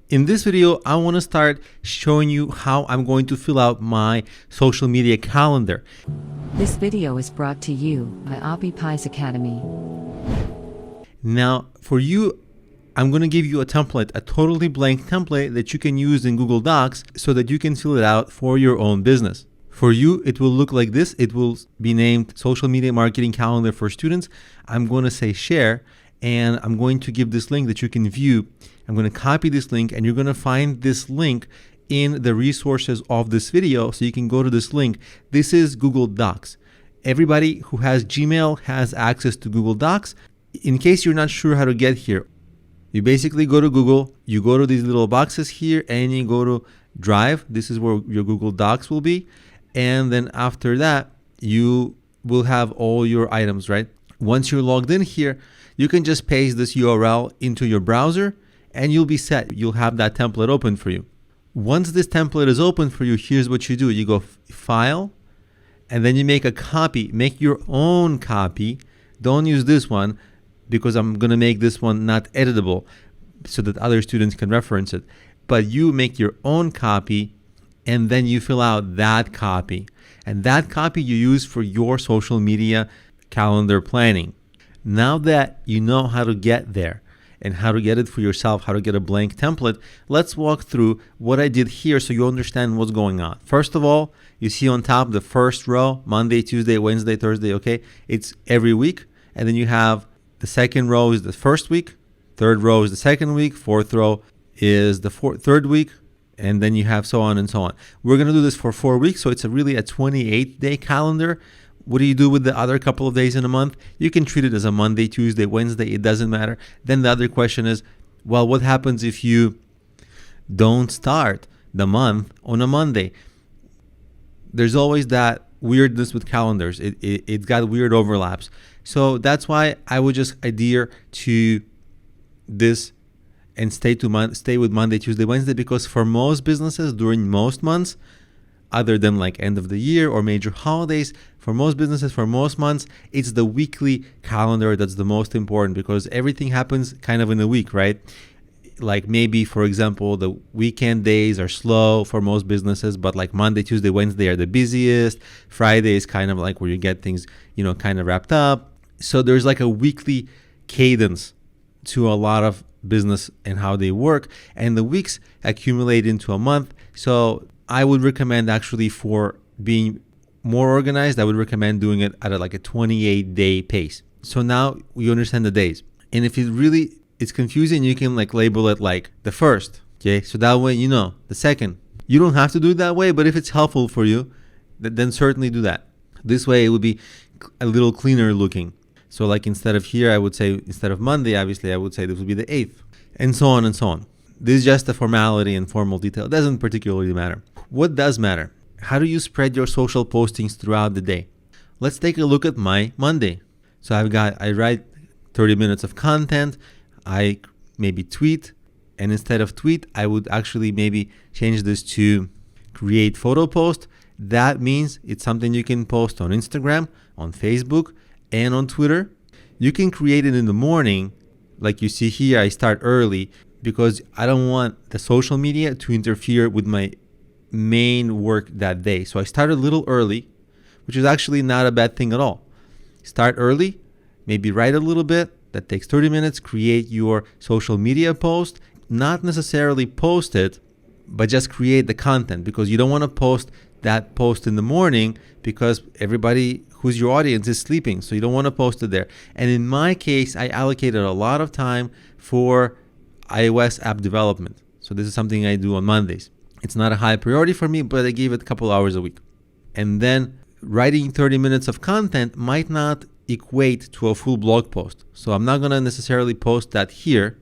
In this video, I want to start showing you how I'm going to fill out my social media calendar. This video is brought to you by OppiePies Academy. Now, for you, I'm going to give you a template, a totally blank template that you can use in Google Docs so that you can fill it out for your own business. For you, it will look like this. It will be named Social Media Marketing Calendar for Students. I'm going to say share, and I'm going to give this link that you can view. I'm going to copy this link, and you're going to find this link in the resources of this video, so you can go to this link. This is Google Docs. Everybody who has Gmail has access to Google Docs. In case you're not sure how to get here, you basically go to Google, you go to these little boxes here, and you go to Drive. This is where your Google Docs will be. And then after that, you will have all your items, right? Once you're logged in here, you can just paste this URL into your browser and you'll be set. You'll have that template open for you. Once this template is open for you, here's what you do. You go File, and then you make a copy. Make your own copy. Don't use this one because I'm going to make this one not editable so that other students can reference it. But you make your own copy, and then you fill out that copy. And that copy you use for your social media calendar planning. Now that you know how to get there and how to get it for yourself, how to get a blank template, let's walk through what I did here so you understand what's going on. First of all, you see on top the first row, Monday, Tuesday, Wednesday, Thursday, okay? It's every week. And then you have the second row is the first week, third row is the second week, fourth row is the third week, and then you have so on and so on. We're going to do this for 4 weeks, so it's really a 28-day calendar. What do you do with the other couple of days in a month? You can treat it as a Monday, Tuesday, Wednesday. It doesn't matter. Then the other question is, well, what happens if you don't start the month on a Monday? There's always that weirdness with calendars. It's got weird overlaps. So that's why I would just adhere to this and stay with Monday, Tuesday, Wednesday, because for most businesses during most months, other than like end of the year or major holidays, for most businesses, for most months, it's the weekly calendar that's the most important because everything happens kind of in a week, right? Like maybe, for example, the weekend days are slow for most businesses, but like Monday, Tuesday, Wednesday are the busiest. Friday is kind of like where you get things, kind of wrapped up. So there's like a weekly cadence to a lot of business and how they work, and the weeks accumulate into a month. So I would recommend, actually, for being more organized, I would recommend doing it at like a 28-day pace. So now you understand the days, and if it's confusing, you can like label it like the first, okay? So that way the second. You don't have to do it that way, but if it's helpful for you, then certainly do that. This way it would be a little cleaner looking. So like instead of Monday, obviously I would say this would be the 8th, and so on and so on. This is just a formality and formal detail. It doesn't particularly matter. What does matter? How do you spread your social postings throughout the day? Let's take a look at my Monday. So I write 30 minutes of content. I maybe tweet, and instead of tweet, I would actually maybe change this to create photo post. That means it's something you can post on Instagram, on Facebook, and on Twitter. You can create it in the morning. Like you see here, I start early because I don't want the social media to interfere with my main work that day. So I start a little early, which is actually not a bad thing at all. Start early, maybe write a little bit. That takes 30 minutes. Create your social media post. Not necessarily post it, but just create the content, because you don't want to post that post in the morning because everybody who's your audience is sleeping. So you don't want to post it there. And in my case, I allocated a lot of time for iOS app development. So this is something I do on Mondays. It's not a high priority for me, but I give it a couple hours a week. And then writing 30 minutes of content might not equate to a full blog post. So I'm not going to necessarily post that here,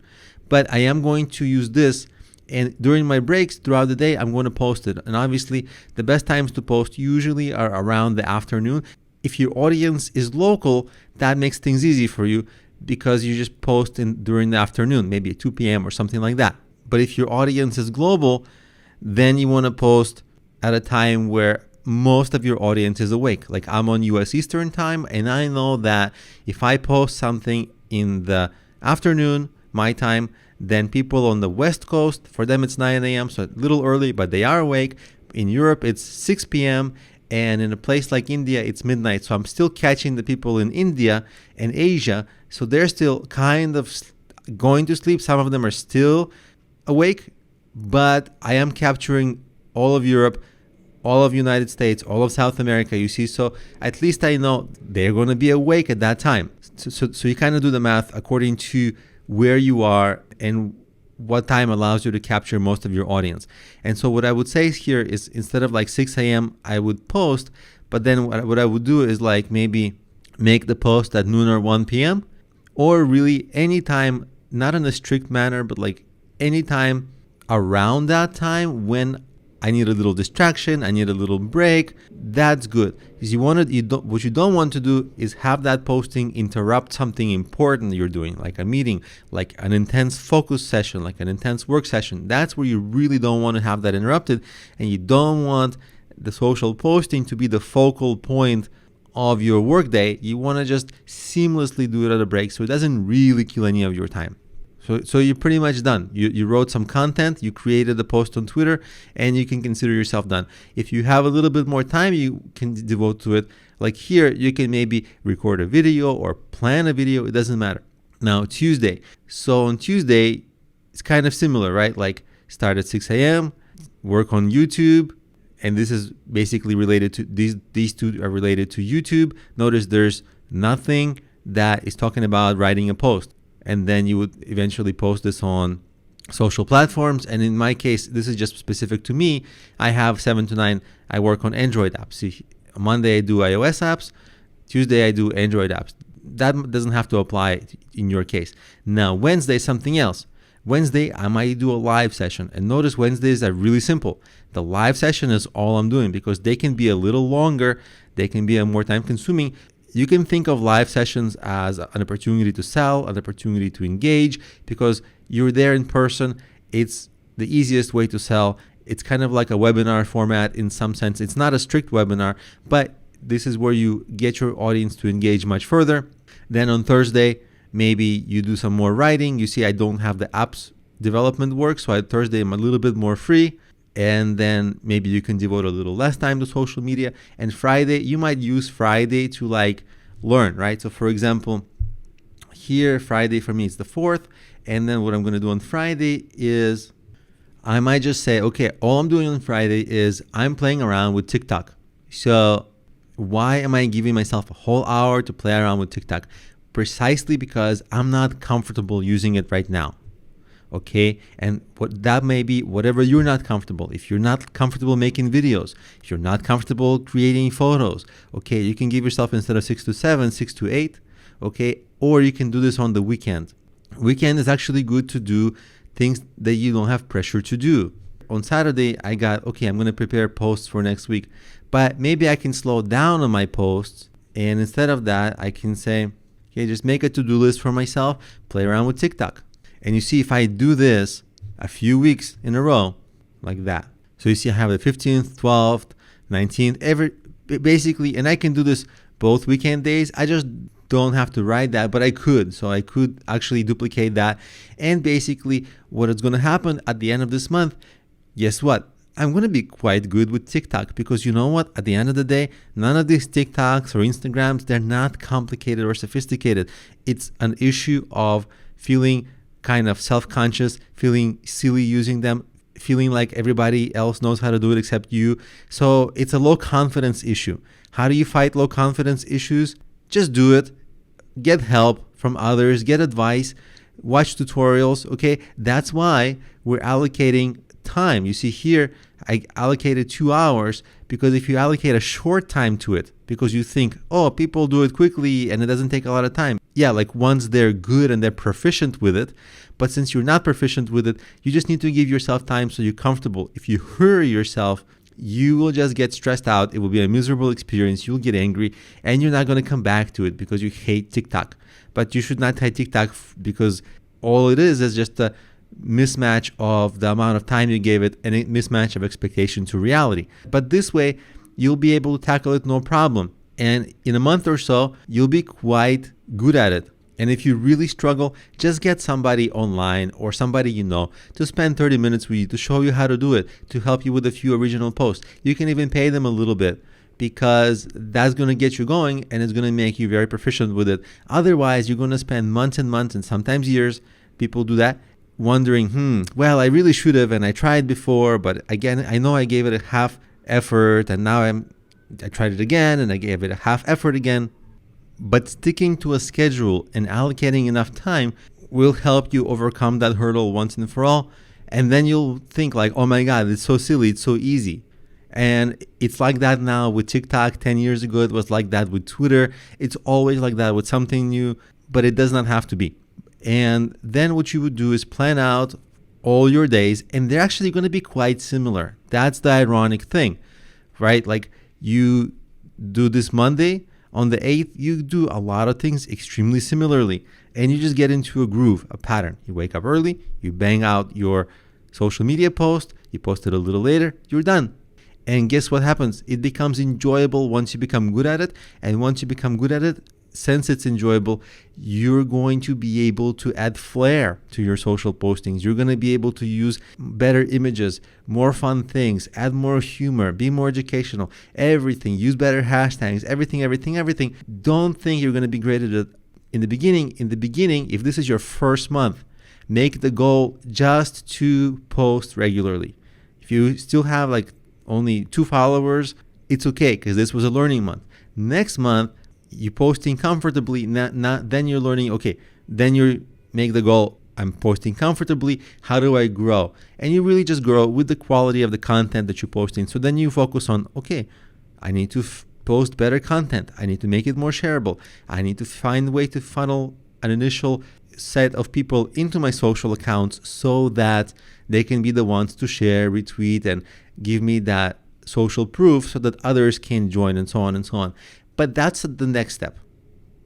but I am going to use this, and during my breaks throughout the day, I'm going to post it. And obviously, the best times to post usually are around the afternoon. If your audience is local, that makes things easy for you because you just post during the afternoon, maybe at 2 p.m. or something like that. But if your audience is global, then you want to post at a time where most of your audience is awake. Like I'm on US Eastern time, and I know that if I post something in the afternoon, my time, Then people on the West Coast, for them it's 9 a.m., so a little early, but they are awake. In Europe, it's 6 p.m., and in a place like India, it's midnight. So I'm still catching the people in India and Asia, so they're still kind of going to sleep. Some of them are still awake, but I am capturing all of Europe, all of United States, all of South America, you see. So at least I know they're going to be awake at that time. So you kind of do the math according to where you are and what time allows you to capture most of your audience. And so what I would say here is, instead of like 6 a.m., I would post, but then what I would do is like maybe make the post at noon or 1 p.m. or really anytime, not in a strict manner, but like anytime around that time when I need a little distraction, I need a little break. That's good, because what you don't want to do is have that posting interrupt something important you're doing, like a meeting, like an intense focus session, like an intense work session. That's where you really don't want to have that interrupted, and you don't want the social posting to be the focal point of your workday. You want to just seamlessly do it at a break, so it doesn't really kill any of your time. So you're pretty much done. You wrote some content, you created a post on Twitter, and you can consider yourself done. If you have a little bit more time, you can devote to it. Like here, you can maybe record a video or plan a video. It doesn't matter. Now, Tuesday. So on Tuesday, it's kind of similar, right? Like start at 6 a.m., work on YouTube, and this is basically related to, these two are related to YouTube. Notice there's nothing that is talking about writing a post. And then you would eventually post this on social platforms. And in my case, this is just specific to me. I have 7 to 9. I work on Android apps. See, Monday I do iOS apps. Tuesday I do Android apps. That doesn't have to apply in your case. Now, Wednesday, something else. Wednesday, I might do a live session. And notice Wednesdays are really simple. The live session is all I'm doing, because they can be a little longer. They can be more time consuming. You can think of live sessions as an opportunity to sell, an opportunity to engage, because you're there in person. It's the easiest way to sell. It's kind of like a webinar format in some sense. It's not a strict webinar, but this is where you get your audience to engage much further. Then on Thursday, maybe you do some more writing. You see, I don't have the apps development work, so on Thursday I'm a little bit more free. And then maybe you can devote a little less time to social media. And Friday, you might use Friday to like learn, right? So for example, here, Friday for me is the 4th. And then what I'm going to do on Friday is I might just say, okay, all I'm doing on Friday is I'm playing around with TikTok. So why am I giving myself a whole hour to play around with TikTok? Precisely because I'm not comfortable using it right now. Okay, and what that may be, whatever you're not comfortable. If you're not comfortable making videos, if you're not comfortable creating photos, okay, you can give yourself, instead of 6 to 7, 6 to 8, okay, or you can do this on the weekend. Weekend is actually good to do things that you don't have pressure to do. On Saturday, I got, okay, I'm going to prepare posts for next week, but maybe I can slow down on my posts, and instead of that, I can say, okay, just make a to-do list for myself, play around with TikTok. And you see, if I do this a few weeks in a row, like that. So you see, I have the 15th, 12th, 19th, basically, and I can do this both weekend days. I just don't have to write that, but I could. So I could actually duplicate that. And basically, what is going to happen at the end of this month, guess what? I'm going to be quite good with TikTok, because you know what? At the end of the day, none of these TikToks or Instagrams, they're not complicated or sophisticated. It's an issue of feeling kind of self-conscious, feeling silly using them, feeling like everybody else knows how to do it except you. So it's a low confidence issue. How do you fight low confidence issues? Just do it. Get help from others, get advice, watch tutorials, okay? That's why we're allocating time. You see here, I allocated 2 hours, because if you allocate a short time to it, because you think, oh, people do it quickly and it doesn't take a lot of time. Yeah, like once they're good and they're proficient with it. But since you're not proficient with it, you just need to give yourself time so you're comfortable. If you hurry yourself, you will just get stressed out. It will be a miserable experience. You'll get angry, and you're not going to come back to it because you hate TikTok. But you should not hate TikTok because all it is just a mismatch of the amount of time you gave it and a mismatch of expectation to reality. But this way, you'll be able to tackle it no problem. And in a month or so, you'll be quite good at it. And if you really struggle, just get somebody online or somebody you know to spend 30 minutes with you to show you how to do it, to help you with a few original posts. You can even pay them a little bit because that's going to get you going and it's going to make you very proficient with it. Otherwise, you're going to spend months and months and sometimes years, people do that, wondering, well, I really should have and I tried before, but again, I know I gave it a half effort and now I tried it again and I gave it a half effort again. But sticking to a schedule and allocating enough time will help you overcome that hurdle once and for all. And then you'll think like, oh my God, it's so silly, it's so easy. And it's like that now with TikTok. 10 years ago, it was like that with Twitter. It's always like that with something new, but it does not have to be. And then what you would do is plan out all your days, and they're actually going to be quite similar. That's the ironic thing, right? Like you do this Monday, on the 8th, you do a lot of things extremely similarly, and you just get into a groove, a pattern. You wake up early, you bang out your social media post, you post it a little later, you're done. And guess what happens? It becomes enjoyable once you become good at it, and once you become good at it, since it's enjoyable, you're going to be able to add flair to your social postings. You're going to be able to use better images, more fun things, add more humor, be more educational, everything. Use better hashtags, everything. Don't think you're going to be great at it in the beginning. In the beginning, if this is your first month, make the goal just to post regularly. If you still have like only 2 followers, it's okay because this was a learning month. Next month, you're posting comfortably, then you're learning, okay, then you make the goal, I'm posting comfortably, how do I grow? And you really just grow with the quality of the content that you're posting. So then you focus on, okay, I need to post better content. I need to make it more shareable. I need to find a way to funnel an initial set of people into my social accounts so that they can be the ones to share, retweet, and give me that social proof so that others can join and so on and so on. But that's the next step.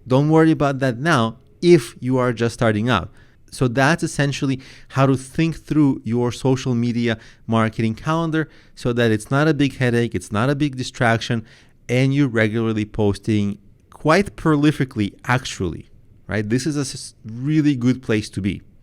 Don't worry about that now if you are just starting out. So that's essentially how to think through your social media marketing calendar so that it's not a big headache, it's not a big distraction, and you're regularly posting quite prolifically actually, right? This is a really good place to be.